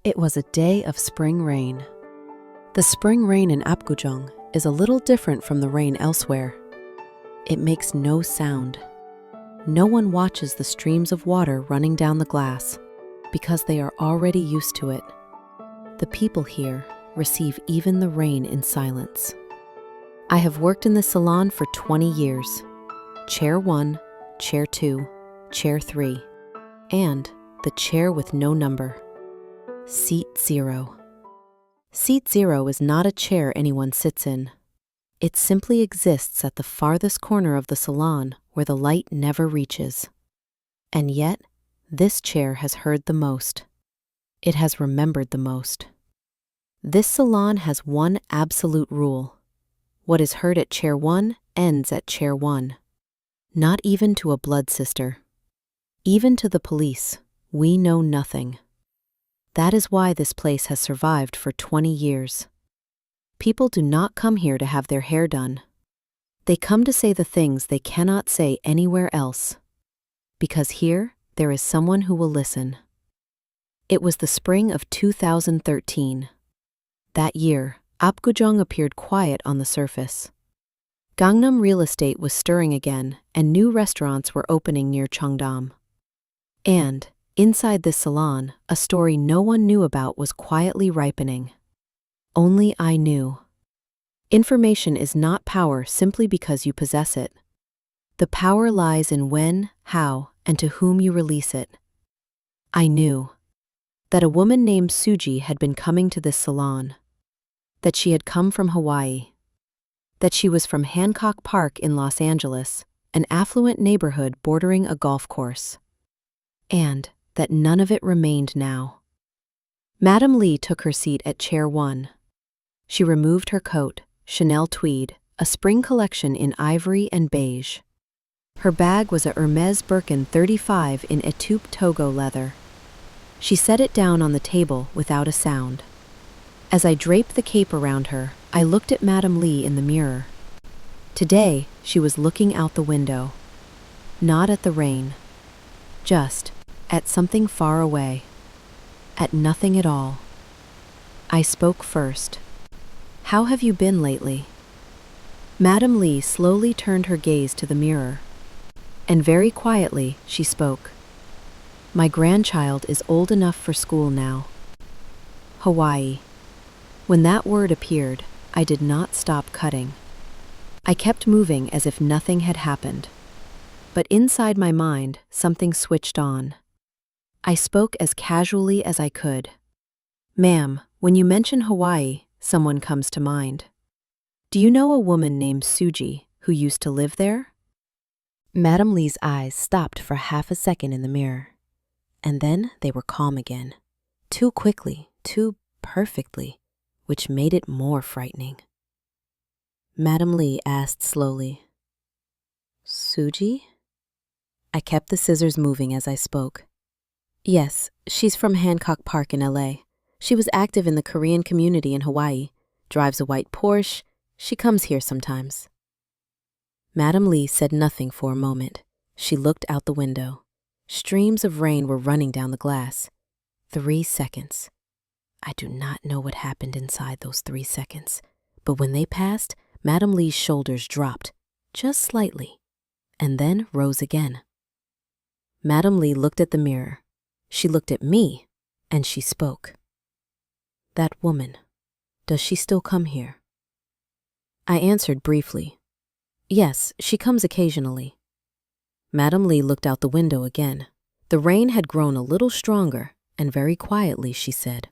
It was a day of spring rain. The spring rain in Apgujeong is a little different from the rain elsewhere. It makes no sound. No one watches the streams of water running down the glass because they are already used to it. The people here receive even the rain in silence. I have worked in this salon for 20 years. Chair 1, Chair 2, Chair 3, and the chair with no number. Seat 0. Seat 0 is not a chair anyone sits in. It simply exists at the farthest corner of the salon where the light never reaches. And yet, this chair has heard the most. It has remembered the most. This salon has one absolute rule. What is heard at Chair 1 ends at Chair 1. Not even to a blood sister. Even to the police, we know nothing. That is why this place has survived for 20 years. People do not come here to have their hair done. They come to say the things they cannot say anywhere else. Because here, there is someone who will listen. It was the spring of 2013. That year, Apgujeong appeared quiet on the surface. Gangnam real estate was stirring again, and new restaurants were opening near Cheongdam. And, inside this salon, a story no one knew about was quietly ripening. Only I knew. Information is not power simply because you possess it. The power lies in when, how, and to whom you release it. I knew that a woman named Suji had been coming to this salon, that she had come from Hawaii, that she was from Hancock Park in Los Angeles, an affluent neighborhood bordering a golf course, and that none of it remained now. Madam Lee took her seat at Chair 1. She removed her coat, Chanel tweed, a spring collection in ivory and beige. Her bag was a Hermes Birkin 35 in Etupe Togo leather. She set it down on the table without a sound. As I draped the cape around her, I looked at Madam Lee in the mirror. Today, she was looking out the window. Not at the rain. Just at something far away. At nothing at all. I spoke first. How have you been lately? Madam Lee slowly turned her gaze to the mirror. And very quietly, she spoke. My grandchild is old enough for school now. Hawaii. When that word appeared, I did not stop cutting. I kept moving as if nothing had happened. But inside my mind, something switched on. I spoke as casually as I could. Ma'am, when you mention Hawaii, someone comes to mind. Do you know a woman named Suji who used to live there? Madam Lee's eyes stopped for half a second in the mirror, and then they were calm again. Too quickly, too perfectly, which made it more frightening. Madam Lee asked slowly, Suji? I kept the scissors moving as I spoke. Yes, she's from Hancock Park in LA. She was active in the Korean community in Hawaii, drives a white Porsche. She comes here sometimes. Madam Lee said nothing for a moment. She looked out the window. Streams of rain were running down the glass. 3 seconds. I do not know what happened inside those 3 seconds, but when they passed, Madam Lee's shoulders dropped, just slightly, and then rose again. Madam Lee looked at the mirror. She looked at me, and she spoke. That woman, does she still come here? I answered briefly. Yes, she comes occasionally. Madam Lee looked out the window again. The rain had grown a little stronger, and very quietly she said,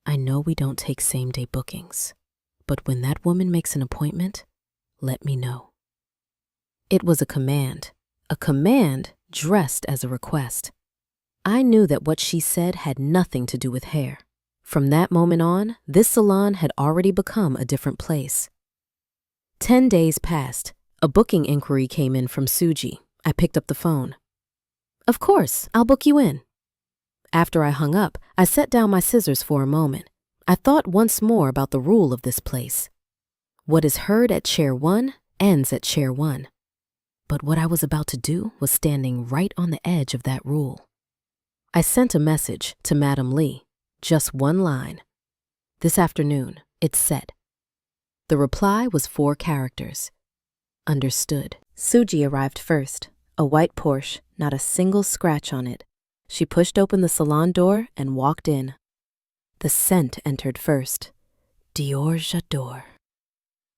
I know we don't take same-day bookings, but when that woman makes an appointment, let me know. It was a command dressed as a request. I knew that what she said had nothing to do with hair. From that moment on, this salon had already become a different place. 10 days passed. A booking inquiry came in from Suji. I picked up the phone. Of course, I'll book you in. After I hung up, I set down my scissors for a moment. I thought once more about the rule of this place. What is heard at Chair 1 ends at Chair 1. But what I was about to do was standing right on the edge of that rule. I sent a message to Madam Lee. just one line. This afternoon, it said. The reply was 4 characters. Understood. Suji arrived first, a white Porsche, not a single scratch on it. She pushed open the salon door and walked in. The scent entered first. Dior J'adore.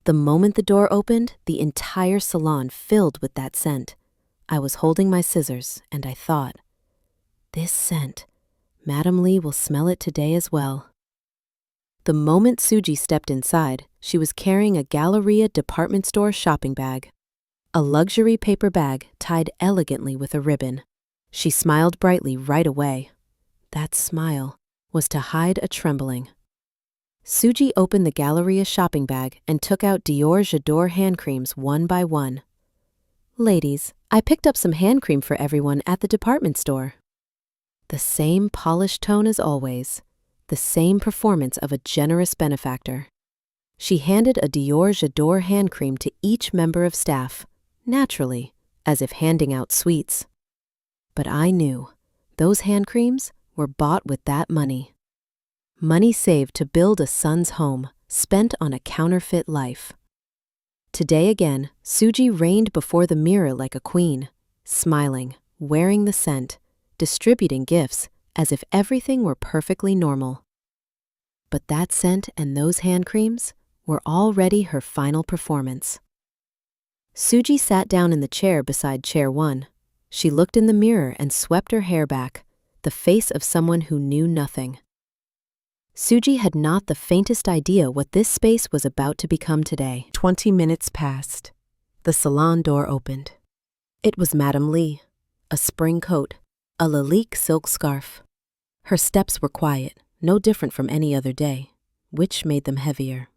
The moment the door opened, the entire salon filled with that scent. I was holding my scissors, and I thought, this scent, Madame Lee will smell it today as well. The moment Suji stepped inside, she was carrying a Galleria department store shopping bag. A luxury paper bag tied elegantly with a ribbon. She smiled brightly right away. That smile was to hide a trembling. Suji opened the Galleria shopping bag and took out Dior J'adore hand creams one by one. Ladies, I picked up some hand cream for everyone at the department store. The same polished tone as always, the same performance of a generous benefactor. She handed a Dior J'adore hand cream to each member of staff, naturally, as if handing out sweets. But I knew those hand creams were bought with that money. Money saved to build a son's home, spent on a counterfeit life. Today again, Suji reigned before the mirror like a queen, smiling, wearing the scent, distributing gifts as if everything were perfectly normal. But that scent and those hand creams were already her final performance. Suji sat down in the chair beside chair 1. She looked in the mirror and swept her hair back, the face of someone who knew nothing. Suji had not the faintest idea what this space was about to become today. 20 minutes passed. The salon door opened. It was Madame Lee, a spring coat, a lilac silk scarf. Her steps were quiet, no different from any other day, which made them heavier.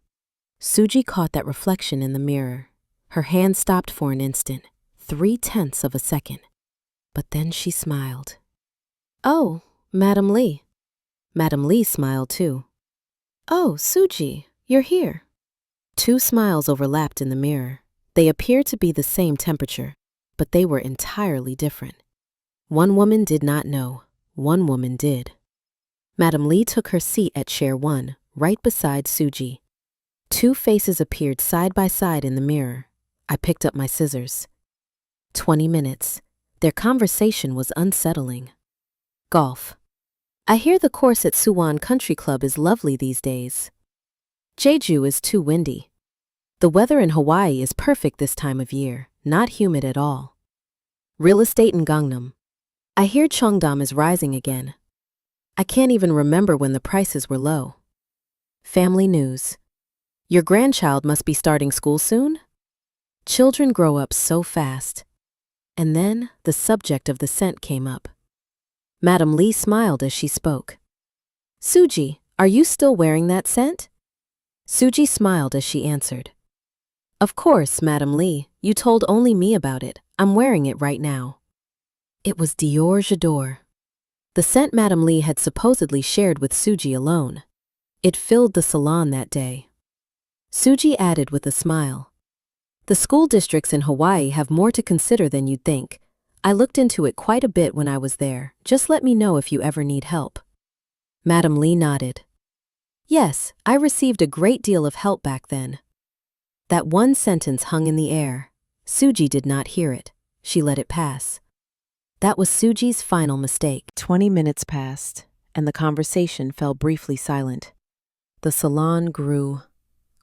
Suji caught that reflection in the mirror. Her hand stopped for an instant, 0.3 of a second. But then she smiled. Oh, Madame Lee. Madame Lee smiled too. Oh, Suji, you're here. 2 smiles overlapped in the mirror. They appeared to be the same temperature, but they were entirely different. One woman did not know. One woman did. Madame Lee took her seat at chair 1, right beside Suji. 2 faces appeared side by side in the mirror. I picked up my scissors. 20 minutes. Their conversation was unsettling. Golf. I hear the course at Suwon Country Club is lovely these days. Jeju is too windy. The weather in Hawaii is perfect this time of year, not humid at all. Real estate in Gangnam. I hear Cheongdam is rising again. I can't even remember when the prices were low. Family news. Your grandchild must be starting school soon? Children grow up so fast. And then the subject of the scent came up. Madame Lee smiled as she spoke. Suji, are you still wearing that scent? Suji smiled as she answered. Of course, Madame Lee, you told only me about it. I'm wearing it right now. It was Dior J'adore. The scent Madame Lee had supposedly shared with Suji alone. It filled the salon that day. Suji added with a smile. The school districts in Hawaii have more to consider than you'd think. I looked into it quite a bit when I was there. Just let me know if you ever need help. Madame Lee nodded. Yes, I received a great deal of help back then. That one sentence hung in the air. Suji did not hear it. She let it pass. That was Suji's final mistake. 20 minutes passed, and the conversation fell briefly silent. The salon grew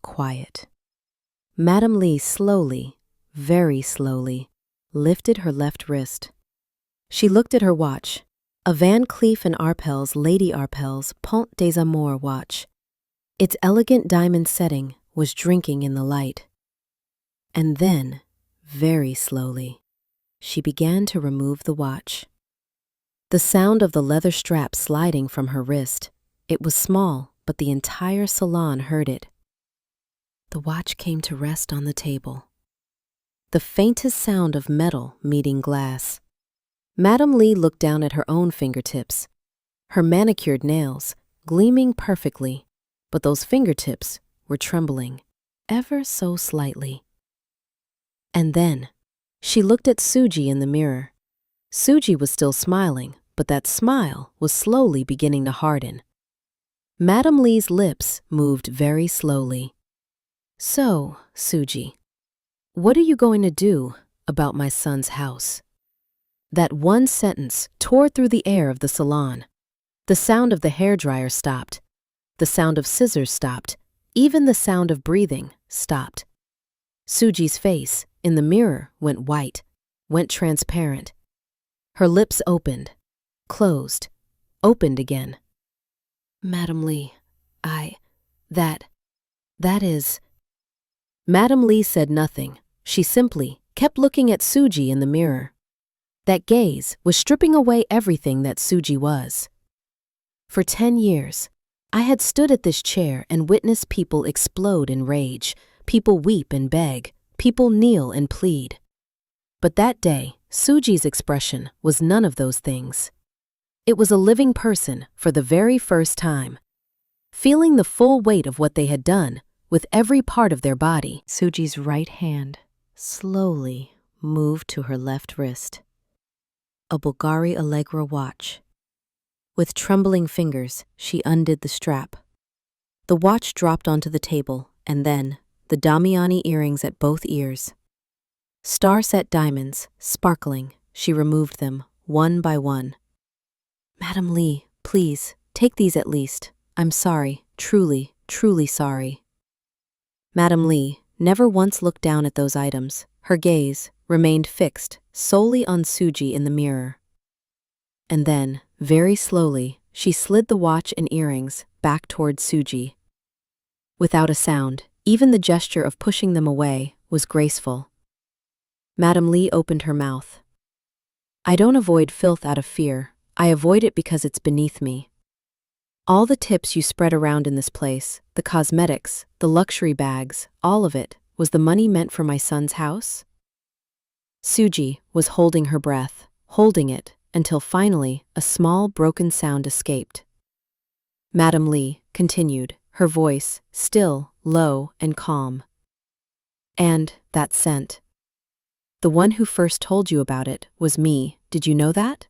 quiet. Madame Lee slowly, very slowly, lifted her left wrist. She looked at her watch, a Van Cleef & Arpels Lady Arpels Pont des Amours watch. Its elegant diamond setting was drinking in the light. And then, very slowly, she began to remove the watch. The sound of the leather strap sliding from her wrist. It was small, but the entire salon heard it. The watch came to rest on the table. The faintest sound of metal meeting glass. Madame Lee looked down at her own fingertips, her manicured nails gleaming perfectly, but those fingertips were trembling, ever so slightly. And then, she looked at Suji in the mirror. Suji was still smiling, but that smile was slowly beginning to harden. Madame Lee's lips moved very slowly. So, Suji, what are you going to do about my son's house? That one sentence tore through the air of the salon. The sound of the hairdryer stopped. The sound of scissors stopped. Even the sound of breathing stopped. Suji's face, in the mirror, went white, went transparent. Her lips opened, closed, opened again. Madame Lee, that is... Madame Lee said nothing. She simply kept looking at Suji in the mirror. That gaze was stripping away everything that Suji was. For 10 years, I had stood at this chair and witnessed people explode in rage, people weep and beg, people kneel and plead. But that day, Suji's expression was none of those things. It was a living person for the very first time, feeling the full weight of what they had done with every part of their body. Suji's right hand slowly moved to her left wrist. A Bulgari Allegra watch. With trembling fingers, she undid the strap. The watch dropped onto the table, and then the Damiani earrings at both ears. Star-set diamonds, sparkling, she removed them, one by one. Madame Lee, please, take these at least. I'm sorry, truly, truly sorry. Madame Lee never once looked down at those items. Her gaze remained fixed solely on Suji in the mirror. And then, very slowly, she slid the watch and earrings back toward Suji. Without a sound, even the gesture of pushing them away was graceful. Madame Lee opened her mouth. I don't avoid filth out of fear. I avoid it because it's beneath me. All the tips you spread around in this place, the cosmetics, the luxury bags, all of it, was the money meant for my son's house? Suji was holding her breath, holding it, until finally a small broken sound escaped. Madame Lee continued, her voice still, low, and calm. And that scent. The one who first told you about it was me, did you know that?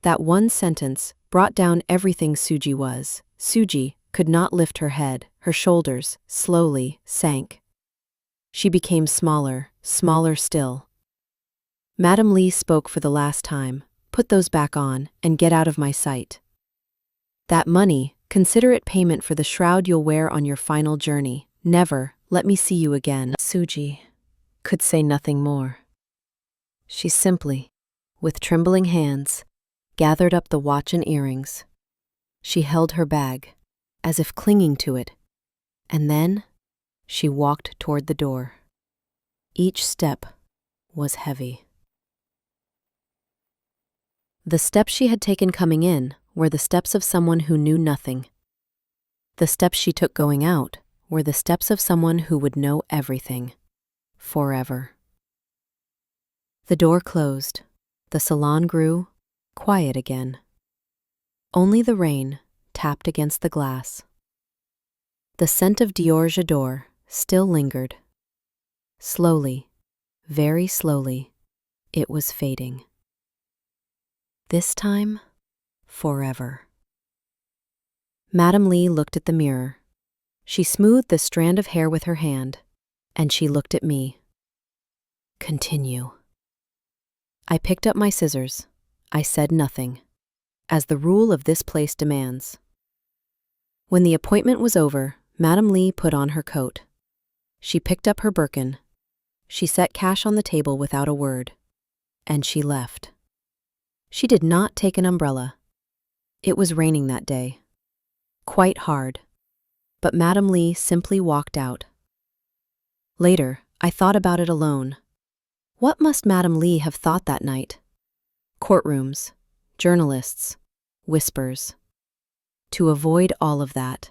That one sentence brought down everything Suji was. Suji could not lift her head, her shoulders slowly sank. She became smaller, smaller still. Madame Lee spoke for the last time, put those back on and get out of my sight. That money, consider it payment for the shroud you'll wear on your final journey. Never let me see you again. Suji could say nothing more. She simply, with trembling hands, gathered up the watch and earrings. She held her bag, as if clinging to it, and then she walked toward the door. Each step was heavy. The steps she had taken coming in were the steps of someone who knew nothing. The steps she took going out were the steps of someone who would know everything, forever. The door closed. The salon grew quiet again. Only the rain tapped against the glass. The scent of Dior J'adore still lingered. Slowly, very slowly, it was fading. This time, forever. Madame Lee looked at the mirror. She smoothed the strand of hair with her hand, and she looked at me. Continue. I picked up my scissors. I said nothing, as the rule of this place demands. When the appointment was over, Madame Lee put on her coat. She picked up her Birkin. She set cash on the table without a word, and she left. She did not take an umbrella. It was raining that day. Quite hard. But Madame Lee simply walked out. Later, I thought about it alone. What must Madame Lee have thought that night? Courtrooms, journalists, whispers. To avoid all of that.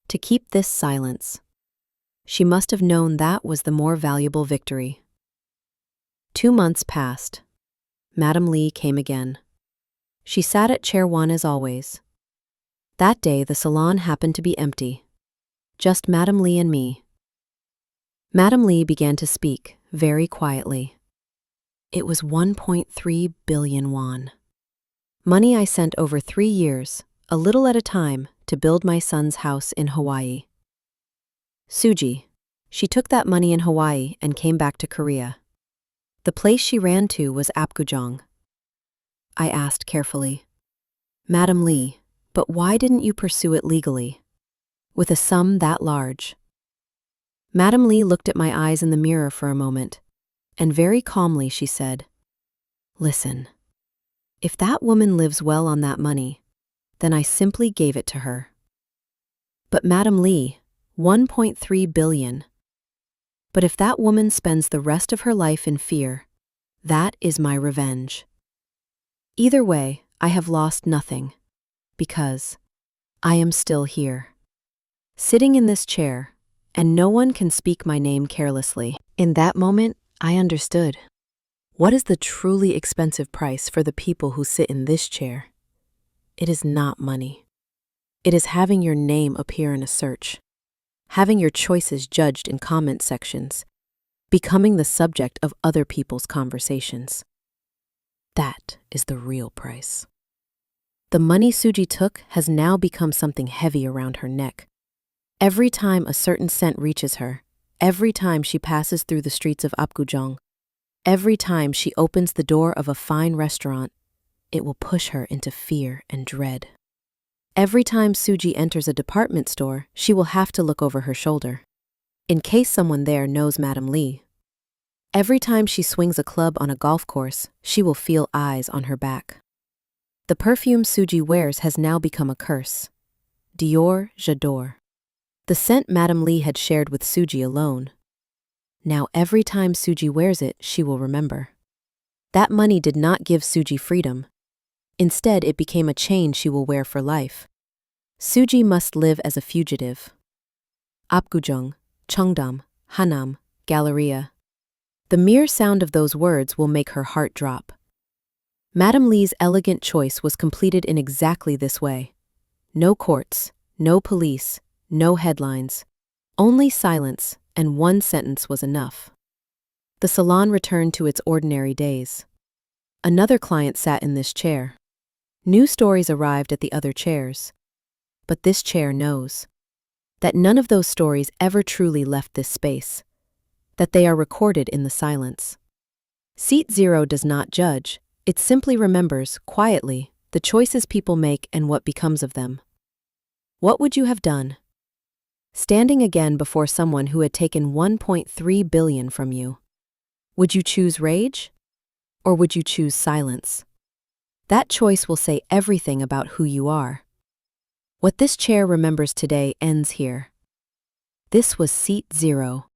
To keep this silence. She must have known that was the more valuable victory. 2 months passed. Madame Lee came again. She sat at chair 1 as always. That day the salon happened to be empty. Just Madame Lee and me. Madame Lee began to speak, very quietly. It was 1.3 billion won. Money I sent over 3 years, a little at a time, to build my son's house in Hawaii. Suji. She took that money in Hawaii and came back to Korea. The place she ran to was Apgujeong. I asked carefully, Madam Lee, but why didn't you pursue it legally? With a sum that large? Madam Lee looked at my eyes in the mirror for a moment, and very calmly she said, Listen, if that woman lives well on that money, then I simply gave it to her. But Madam Lee, 1.3 billion. But if that woman spends the rest of her life in fear, that is my revenge. Either way, I have lost nothing, because I am still here, sitting in this chair, and no one can speak my name carelessly. In that moment, I understood. What is the truly expensive price for the people who sit in this chair? It is not money. It is having your name appear in a search, having your choices judged in comment sections, becoming the subject of other people's conversations. That is the real price. The money Suji took has now become something heavy around her neck. Every time a certain scent reaches her, every time she passes through the streets of Apgujeong, every time she opens the door of a fine restaurant, it will push her into fear and dread. Every time Suji enters a department store, she will have to look over her shoulder, in case someone there knows Madam Lee. Every time she swings a club on a golf course, she will feel eyes on her back. The perfume Suji wears has now become a curse. Dior J'adore. The scent Madam Lee had shared with Suji alone. Now every time Suji wears it, she will remember. That money did not give Suji freedom. Instead, it became a chain she will wear for life. Suji must live as a fugitive. Apgujeong, Cheongdam, Hanam, Galleria. The mere sound of those words will make her heart drop. Madam Lee's elegant choice was completed in exactly this way. No courts, no police, no headlines. Only silence, and one sentence was enough. The salon returned to its ordinary days. Another client sat in this chair. New stories arrived at the other chairs. But this chair knows that none of those stories ever truly left this space, that they are recorded in the silence. Seat 0 does not judge, it simply remembers, quietly, the choices people make and what becomes of them. What would you have done? Standing again before someone who had taken 1.3 billion from you. Would you choose rage? Or would you choose silence? That choice will say everything about who you are. What this chair remembers today ends here. This was Seat 0.